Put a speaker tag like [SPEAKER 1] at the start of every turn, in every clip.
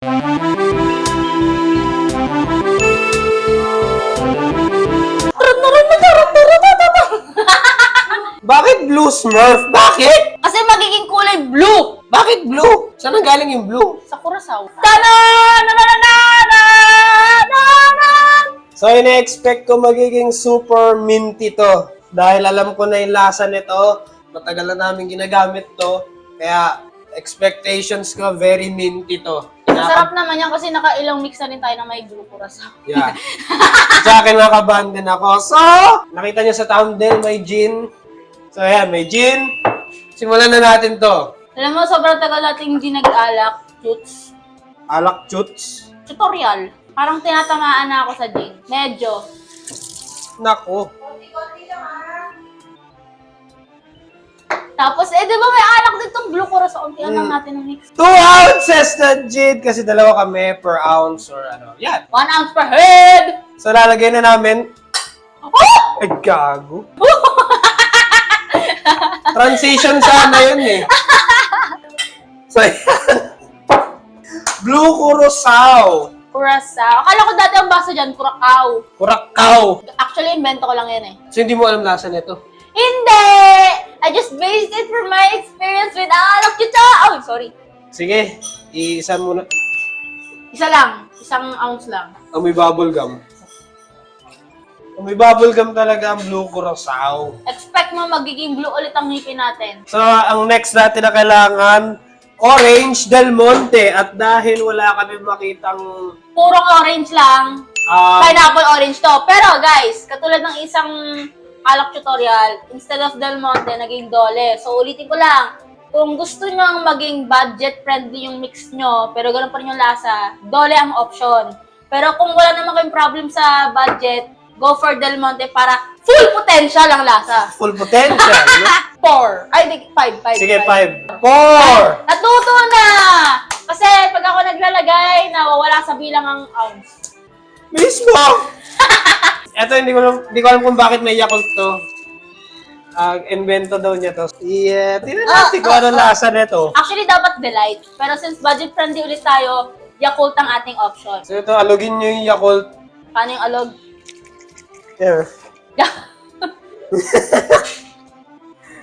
[SPEAKER 1] Bakit blue Smurf? Bakit?
[SPEAKER 2] Kasi magiging kulay blue.
[SPEAKER 1] Bakit blue? Saan ang galing yung blue?
[SPEAKER 2] Sa Curaçao.
[SPEAKER 1] So, ina-expect ko magiging super minty to. Dahil alam ko na yung lasa nito. Matagal na namin ginagamit to. Kaya, expectations ko, very minty to.
[SPEAKER 2] Masarap naman yan kasi nakailang mix na rin tayo ng may blue Curaçao.
[SPEAKER 1] Yeah. Sa akin, nakaban din ako. So, nakita niyo sa thumbnail, may gin. So, ayan, may gin. Simulan na natin to.
[SPEAKER 2] Alam mo, sobrang tagal natin hindi nag-alak. Choots.
[SPEAKER 1] Alak chuts.
[SPEAKER 2] Tutorial. Parang tinatamaan na ako sa gin. Medyo.
[SPEAKER 1] Nako.
[SPEAKER 2] Tapos, di ba may alak din tong blue Curaçao? Untian lang natin ng mix.
[SPEAKER 1] 2 ounces na gin kasi dalawa kami per ounce or ano. Yan.
[SPEAKER 2] 1 ounce per head!
[SPEAKER 1] So, lalagay na namin.
[SPEAKER 2] Oh!
[SPEAKER 1] Ay, gago. Transition sana yun eh. So, yan. Blue Curaçao.
[SPEAKER 2] Curaçao. Akala ko dati ang basa dyan, Curacao.
[SPEAKER 1] Curacao.
[SPEAKER 2] Actually, invento ko lang yan eh.
[SPEAKER 1] So, hindi mo alam lasa nito?
[SPEAKER 2] Hindi! I just based it from my experience with alak chucha! Oh, sorry.
[SPEAKER 1] Sige, iisan mo na.
[SPEAKER 2] Isa lang. Isang ounce lang.
[SPEAKER 1] May bubble gum. May bubble gum talaga ang Blue Curaçao.
[SPEAKER 2] Expect mo magiging blue ulit ang ngipin natin.
[SPEAKER 1] So, ang next natin na kailangan, Orange Del Monte. At dahil wala kami makitang
[SPEAKER 2] Purong orange lang. Pineapple orange to. Pero guys, katulad ng isang alak tutorial, instead of Del Monte, naging Dole. So, ulitin ko lang. Kung gusto nyo maging budget-friendly yung mix nyo, pero ganun pa rin yung lasa, Dole ang option. Pero kung wala naman kayong problem sa budget, go for Del Monte para full potential ang lasa.
[SPEAKER 1] full potential. No?
[SPEAKER 2] 4. Ay, 5.
[SPEAKER 1] Sige, 5. 4!
[SPEAKER 2] Natuto na! Kasi pag ako naglalagay, nawawala sa bilang ang ounce.
[SPEAKER 1] Mismo! Eto, hindi ko alam kung bakit may Yakult to. Invento daw niya to. Yeah, tingnan natin kung ano lasa nito.
[SPEAKER 2] Actually, dapat Delight. Pero since budget-friendly ulit tayo, Yakult ang ating option.
[SPEAKER 1] So ito, alugin nyo yung Yakult.
[SPEAKER 2] Paano yung alog?
[SPEAKER 1] Yeah.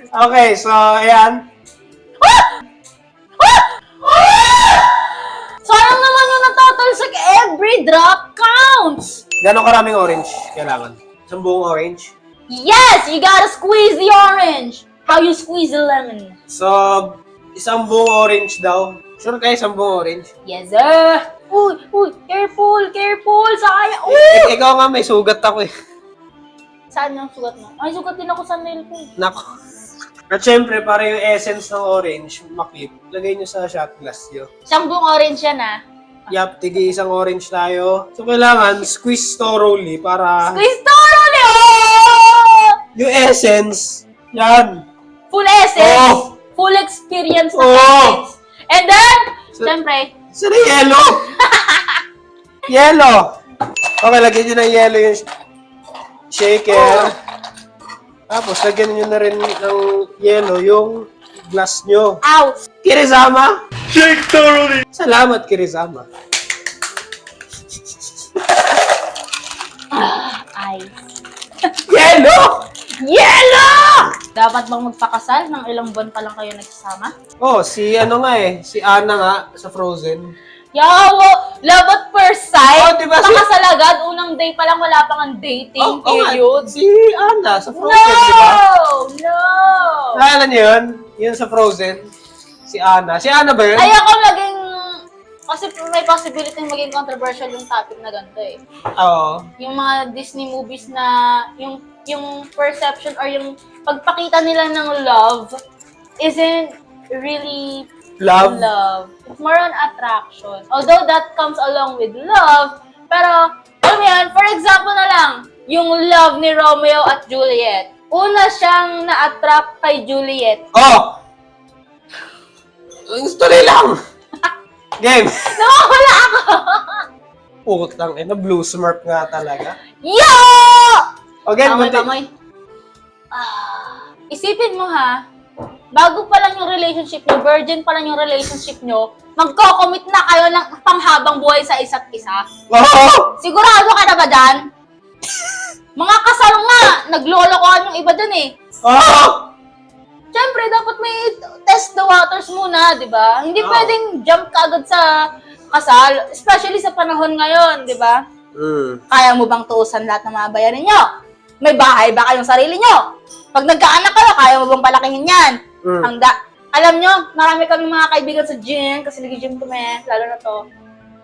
[SPEAKER 1] Okay, so ayan.
[SPEAKER 2] Sayang naman yung natotalsik. Every drop counts!
[SPEAKER 1] Gano'ng karaming orange kailangan? Isang buong orange?
[SPEAKER 2] Yes! You gotta squeeze the orange! How you squeeze the lemon?
[SPEAKER 1] So, isang buong orange daw. Sure kayo isang buong orange?
[SPEAKER 2] Yes, sir! Uy! Careful! Sayang!
[SPEAKER 1] Ikaw nga, may sugat ako eh.
[SPEAKER 2] Saan yung sugat mo? Ay, sugat din ako sa nail ko.
[SPEAKER 1] Nako. At syempre, para yung essence ng orange, makip, lagay nyo sa shot glass nyo.
[SPEAKER 2] Isang buong orange yan, ah.
[SPEAKER 1] Yap, tigi isang orange tayo. So, kailangan squeeze thoroughly para
[SPEAKER 2] Squeeze thoroughly! Oh!
[SPEAKER 1] yung essence, yan.
[SPEAKER 2] Full essence.
[SPEAKER 1] Oh!
[SPEAKER 2] Full experience na
[SPEAKER 1] Oh!
[SPEAKER 2] essence. And then,
[SPEAKER 1] So-
[SPEAKER 2] syempre,
[SPEAKER 1] Saan yung yellow? Yellow! Okay, lagyan nyo ng yellow yung shaker. Tapos, lagyan nyo na rin ng yellow yung glass nyo.
[SPEAKER 2] ow!
[SPEAKER 1] Kirizama! Shake thoroughly! Salamat, Kirizama.
[SPEAKER 2] Ay.
[SPEAKER 1] Yellow!
[SPEAKER 2] Yellow! Dapat bang magpakasal ng ilang buwan pa lang kayo nagsasama?
[SPEAKER 1] Oh, si ano nga eh, si Anna nga sa Frozen.
[SPEAKER 2] Yawo! Love at first sight!
[SPEAKER 1] Oh, diba si-
[SPEAKER 2] Pakasal agad, unang day pa lang wala pang ang dating period.
[SPEAKER 1] Si Anna sa
[SPEAKER 2] No!
[SPEAKER 1] Frozen, di ba?
[SPEAKER 2] No!
[SPEAKER 1] Naalala niyo yun? Yun sa Frozen. Si Anna. Si Anna ba yun?
[SPEAKER 2] Ayoko maging... Kasi may possibility maging controversial yung topic na ganito eh.
[SPEAKER 1] Oo.
[SPEAKER 2] Yung mga Disney movies na yung perception or yung pagpakita nila ng love isn't really
[SPEAKER 1] Love.
[SPEAKER 2] It's more on attraction. Although that comes along with love, pero alam mo yan, for example na lang, yung love ni Romeo at Juliet. Una siyang na-attract kay Juliet.
[SPEAKER 1] Oh! Gusto lang! Game!
[SPEAKER 2] Nawawala ako!
[SPEAKER 1] Putang ina, blue smurf nga talaga.
[SPEAKER 2] Yo!
[SPEAKER 1] Okay,
[SPEAKER 2] Kamoy. Isipin mo ha, bago pa lang yung relationship nyo, virgin pa lang yung relationship nyo, magko-commit na kayo ng panghabang buhay sa isa't isa.
[SPEAKER 1] Oh!
[SPEAKER 2] Sigurado ka na ba dyan? Mga kasal nga, naglolokohan yung iba dun eh.
[SPEAKER 1] Oh!
[SPEAKER 2] Siyempre, dapat may test the waters muna, di ba? Hindi
[SPEAKER 1] Oo.
[SPEAKER 2] pwedeng jump ka agad sa kasal, especially sa panahon ngayon, di ba? Kaya mo bang tuusan lahat ng mga bayarin nyo? May bahay ba kayong sarili nyo? Pag nagkaanak kayo, kaya mo bang palakihin yan? Alam nyo, marami kami mga kaibigan sa gym, kasi nag-gym kami, lalo na to.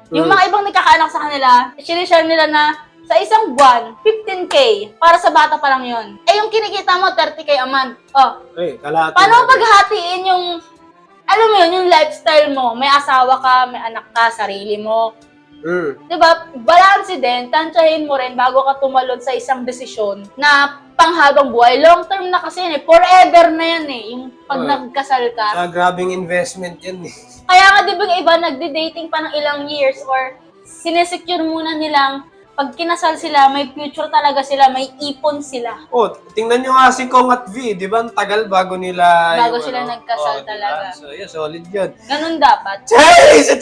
[SPEAKER 2] Yung mga ibang nagkakaanak sa kanila, sinishare nila na sa isang buwan, 15K, para sa bata pa lang yun. Eh, yung kinikita mo, 30K a month. Oh,
[SPEAKER 1] Ay, kalahati.
[SPEAKER 2] paano paghatiin yung, alam mo yun, yung lifestyle mo? May asawa ka, may anak ka, sarili mo. Diba? Balance din, tansyahin mo rin bago ka tumalon sa isang desisyon na panghabang buhay. Long term na kasi yun eh. Forever na yan eh. Yung pag nagkasal ka.
[SPEAKER 1] Grabing investment yan eh.
[SPEAKER 2] Kaya nga di ba yung iba nagde-dating pa ng ilang years or sinesecure muna nilang pag kinasal sila, may future talaga sila, may ipon sila.
[SPEAKER 1] Oh, tingnan nyo nga si Kong at V, di ba? Ang tagal bago nila...
[SPEAKER 2] Bago sila nagkasal
[SPEAKER 1] diba?
[SPEAKER 2] talaga.
[SPEAKER 1] So, yeah, solid yun.
[SPEAKER 2] Ganun dapat.
[SPEAKER 1] Chase!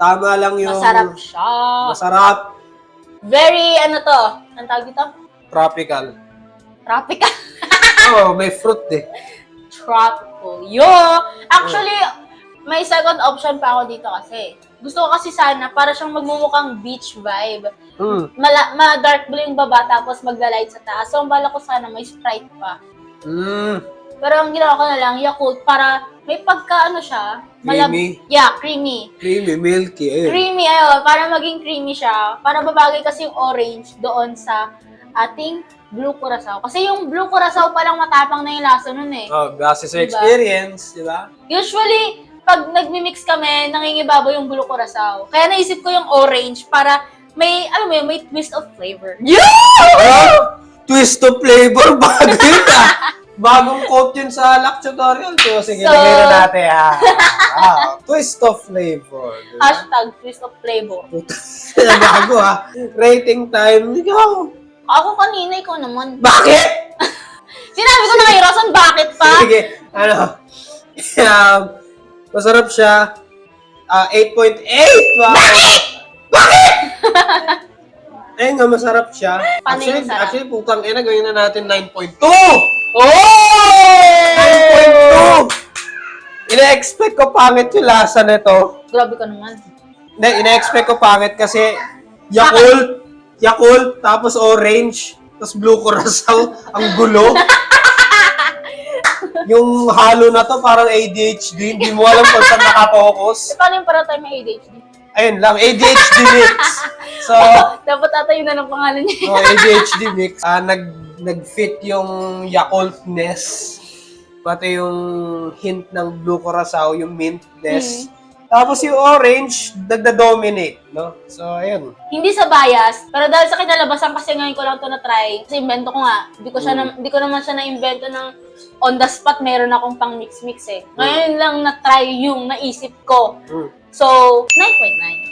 [SPEAKER 1] Tama lang yung...
[SPEAKER 2] Masarap siya.
[SPEAKER 1] Masarap.
[SPEAKER 2] Very, ano to? Ang tawag dito?
[SPEAKER 1] Tropical.
[SPEAKER 2] Tropical.
[SPEAKER 1] Oh, may fruit eh.
[SPEAKER 2] Tropical. Yo! Actually, may second option pa ako dito kasi. Gusto ko kasi sana para siyang magmumukhang beach vibe. Ma-dark blue yung baba tapos magla-light sa taas. So, ang bala ko sana may Sprite pa. Pero ang ginawa ko na lang, Yakult, para may pagka ano siya.
[SPEAKER 1] Creamy?
[SPEAKER 2] Yeah, creamy.
[SPEAKER 1] Creamy, milky. Ayun.
[SPEAKER 2] Creamy, ayun. Para maging creamy siya. Para babagay kasi yung orange doon sa ating blue curacao. Kasi yung blue curacao palang matapang na yung lasa nun eh.
[SPEAKER 1] Oh, base sa
[SPEAKER 2] Diba?
[SPEAKER 1] experience, di ba?
[SPEAKER 2] Usually, pag nagmi-mix kami, nangingibabaw yung blue curacao. Kaya naisip ko yung orange para may, alam mo yun, may twist of flavor.
[SPEAKER 1] Oh, twist of flavor, bago yun ah. Bagong quote yun sa Lock Tutorial. So, sige,
[SPEAKER 2] So,
[SPEAKER 1] lagay na natin ha. Twist of flavor. Diba?
[SPEAKER 2] Hashtag twist of flavor.
[SPEAKER 1] Bago ha. Rating time. Ikaw.
[SPEAKER 2] Ako kanina, ikaw naman.
[SPEAKER 1] Bakit?
[SPEAKER 2] Sinabi ko na kay Rosan, bakit pa?
[SPEAKER 1] Sige, ano. Masarap siya. 8.8. Wow. Bakit? Ayun nga, masarap siya.
[SPEAKER 2] Paano yung sarap?
[SPEAKER 1] Actually, putang ina, gawin na natin 9.2.
[SPEAKER 2] Oh!
[SPEAKER 1] 9.2! Ina-expect ko pangit yung lasa nito.
[SPEAKER 2] Grabe ka naman.
[SPEAKER 1] Hindi, ina-expect ko pangit kasi Yakult, tapos orange, tapos blue curacao, ang gulo. Yung halo na to parang ADHD, hindi mo alam kung saan nakapokus.
[SPEAKER 2] Paano yung para tayo may ADHD?
[SPEAKER 1] Ayun lang, ADHD mix. So,
[SPEAKER 2] Dapat ata yun na ng pangalan niya.
[SPEAKER 1] ADHD mix. Nag-fit yung Yakultness, pati yung hint ng blue curacao, yung mintness. Tapos yung orange, nagda-dominate, no? So, ayun.
[SPEAKER 2] Hindi sa bias, pero dahil sa kinalabasan kasi ngayon ko lang to na-try. Kasi invento ko nga. Hindi ko naman siya na-invento ng on the spot, meron akong pang mix-mix eh. Ngayon lang na-try yung naisip ko. So, 9.9.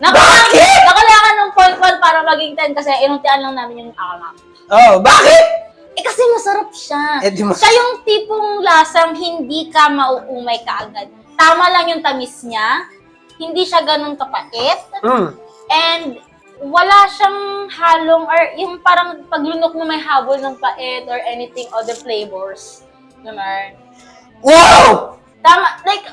[SPEAKER 1] Bakit?
[SPEAKER 2] Nakalakan ng 0.1 para maging 10 kasi inuntian lang namin yung alak.
[SPEAKER 1] Oh, bakit?
[SPEAKER 2] Eh kasi masarap siya.
[SPEAKER 1] Eh, di
[SPEAKER 2] Siya yung tipong lasang hindi ka mauumay kaagad. Tama lang yung tamis niya. Hindi siya ganun kapait. And wala siyang halong or yung parang paglunok mo may habol ng pait or anything other flavors. Naman.
[SPEAKER 1] Wow!
[SPEAKER 2] Tama, like,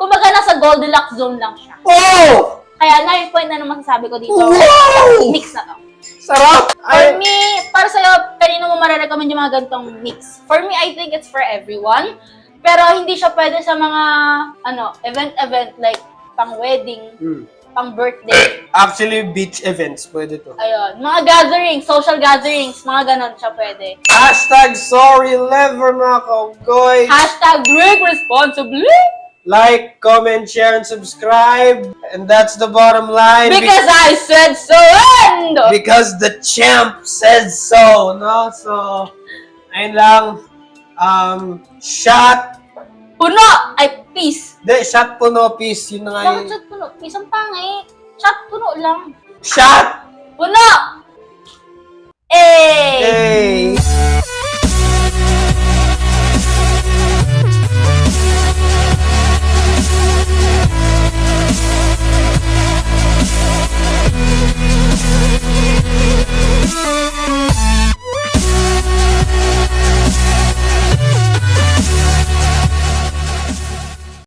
[SPEAKER 2] kumbaga nasa Goldilocks zone lang siya.
[SPEAKER 1] Oh!
[SPEAKER 2] Kaya 9 point na naman masasabi ko dito.
[SPEAKER 1] Wow!
[SPEAKER 2] Mix na to.
[SPEAKER 1] Sarap!
[SPEAKER 2] For me, para sa'yo, kanino mo marirecommend yung mga ganitong mix? For me, I think it's for everyone. Pero hindi siya pwede sa mga, event like pang-wedding, pang-birthday.
[SPEAKER 1] Actually, beach events, pwede to.
[SPEAKER 2] Ayun. Mga gatherings, social gatherings, mga ganon siya pwede.
[SPEAKER 1] Hashtag sorry lever mga kaugoy.
[SPEAKER 2] Hashtag drink responsibly.
[SPEAKER 1] Like, comment, share, and subscribe. And that's the bottom line.
[SPEAKER 2] Because I said so and...
[SPEAKER 1] Because the champ said so, no? So, ayun lang. Shot.
[SPEAKER 2] Puno! Ay, peace.
[SPEAKER 1] Shot puno, peace. Yun na nga
[SPEAKER 2] Bakit
[SPEAKER 1] yun.
[SPEAKER 2] shot puno? Peace ang pangit. Shot puno lang.
[SPEAKER 1] Shot!
[SPEAKER 2] Puno! Eh!
[SPEAKER 1] Hey!